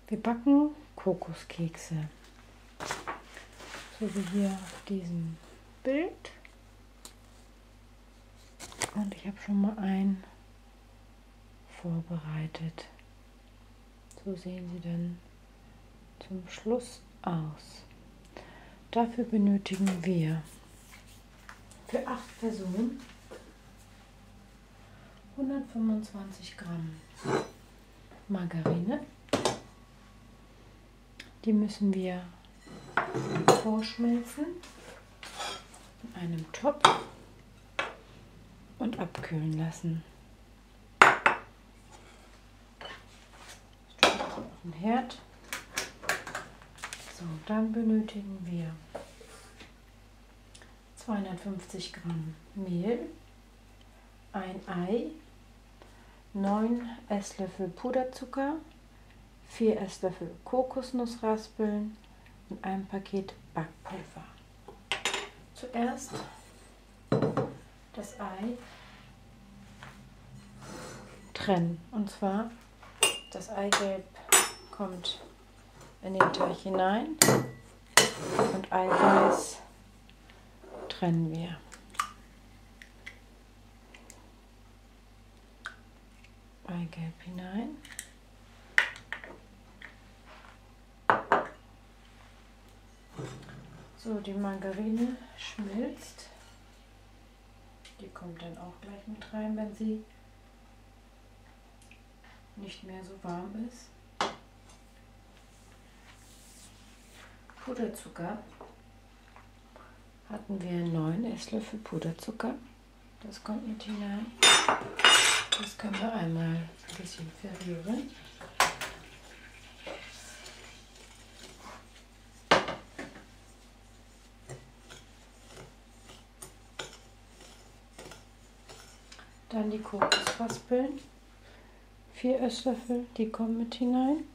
Wir backen Kokoskekse, so wie hier auf diesem Bild. Und ich habe schon mal einen vorbereitet. So sehen sie dann zum Schluss aus. Dafür benötigen wir für 8 Personen 125 Gramm Margarine. Die müssen wir vorschmelzen in einem Topf und abkühlen lassen. Auf den Herd. So, dann benötigen wir 250 Gramm Mehl, ein Ei, 9 Esslöffel Puderzucker, 4 Esslöffel Kokosnussraspeln und ein Paket Backpulver. Zuerst das Ei trennen. Und zwar das Eigelb kommt in den Teig hinein und Eiweiß trennen wir. Eigelb hinein. So, die Margarine schmilzt. Die kommt dann auch gleich mit rein, wenn sie nicht mehr so warm ist. Puderzucker hatten wir 9 Esslöffel Puderzucker. Das kommt mit hinein. Das können wir einmal ein bisschen verrühren. Dann die Kokosraspeln, 4 Esslöffel, die kommen mit hinein.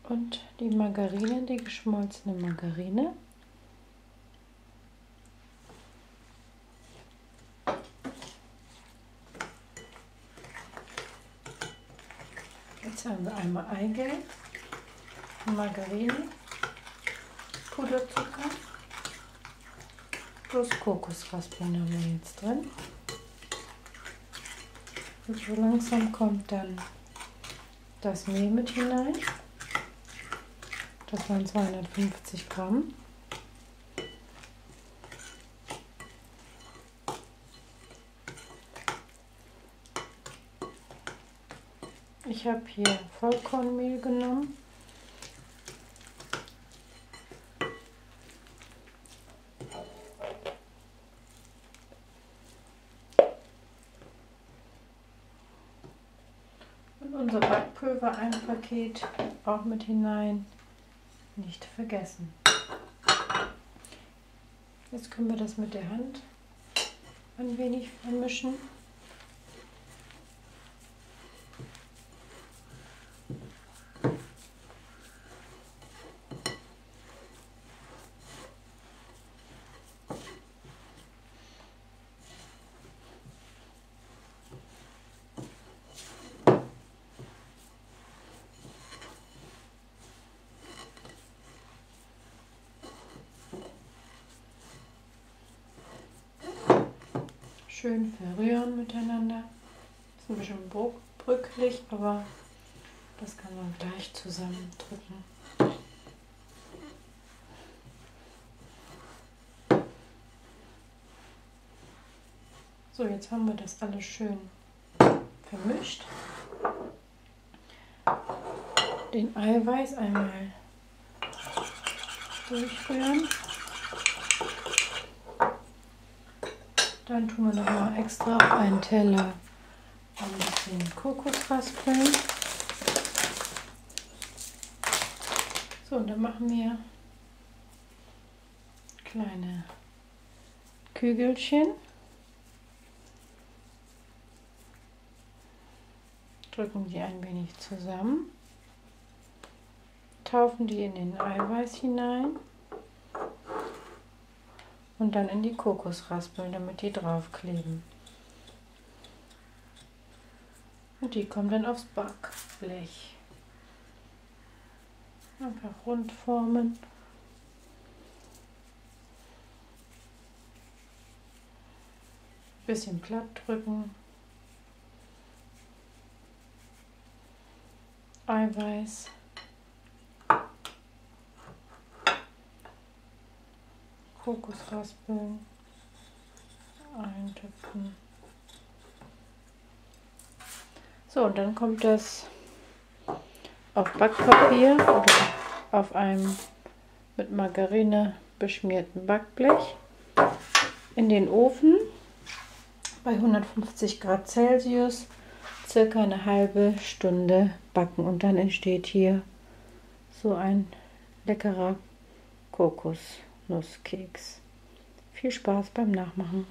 Und die Margarine, die geschmolzene Margarine. Jetzt haben wir einmal Eigelb, Margarine, Puderzucker plus Kokosraspeln haben wir jetzt drin. Und so langsam kommt dann das Mehl mit hinein. Das waren 250 Gramm. Ich habe hier Vollkornmehl genommen. Und unser Backpulver, ein Paket, auch mit hinein. Nicht vergessen. Jetzt können wir das mit der Hand ein wenig vermischen. Schön verrühren miteinander. Ist ein bisschen bröckelig, aber das kann man gleich zusammendrücken. So, jetzt haben wir das alles schön vermischt. Den Eiweiß einmal durchrühren. Dann tun wir noch mal extra auf einen Teller ein bisschen Kokosraspeln. So, und dann machen wir kleine Kügelchen. Drücken die ein wenig zusammen. taufen die in den Eiweiß hinein und dann in die Kokosraspeln, damit die draufkleben. Und die kommen dann aufs Backblech. Einfach rund formen. Bisschen platt drücken. Eiweiß. Kokosraspeln eintöpfen. So, und dann kommt das auf Backpapier oder auf einem mit Margarine beschmierten Backblech in den Ofen bei 150 Grad Celsius circa eine halbe Stunde backen und dann entsteht hier so ein leckerer Kokosnusskeks. Viel Spaß beim Nachmachen.